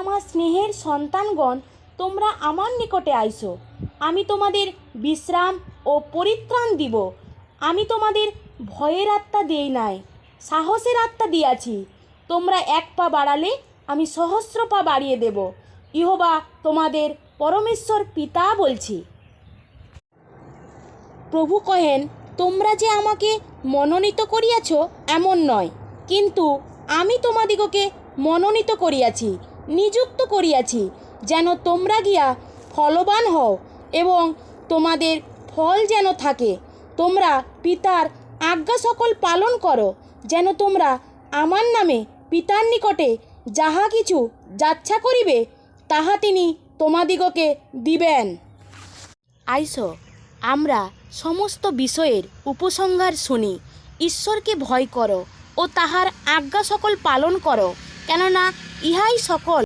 আমার স্নেহের সন্তানগণ, তোমরা আমার নিকটে আইসো, আমি তোমাদের বিশ্রাম ও পরিত্রাণ দিব। আমি তোমাদের ভয়ের আত্মা দেই নাই, সাহসের আত্মা দিয়াছি। তোমরা এক পা বাড়ালে আমি সহস্র পা বাড়িয়ে দেব। ইহোবা তোমাদের পরমেশ্বর পিতা বলছি। প্রভু কহেন, তোমরা যে আমাকে মনোনীত করিয়াছ এমন নয়, কিন্তু আমি তোমাদিগকে মনোনীত করিয়াছি, নিযুক্ত করিয়াছি, যেন তোমরা গিয়া ফলবান হও এবং তোমাদের ফল যেন থাকে। তোমরা পিতার আজ্ঞা সকল পালন করো, যেন তোমরা আমার নামে পিতার নিকটে যাহা কিছু যাচ্ছা করিবে, তাহা তিনি তোমাদিগকে দিবেন। আইসো, আমরা সমস্ত বিষয়ের উপসংহার শুনি। ঈশ্বরকে ভয় করো ও তাহার আজ্ঞা সকল পালন করো, কেননা ইহাই সকল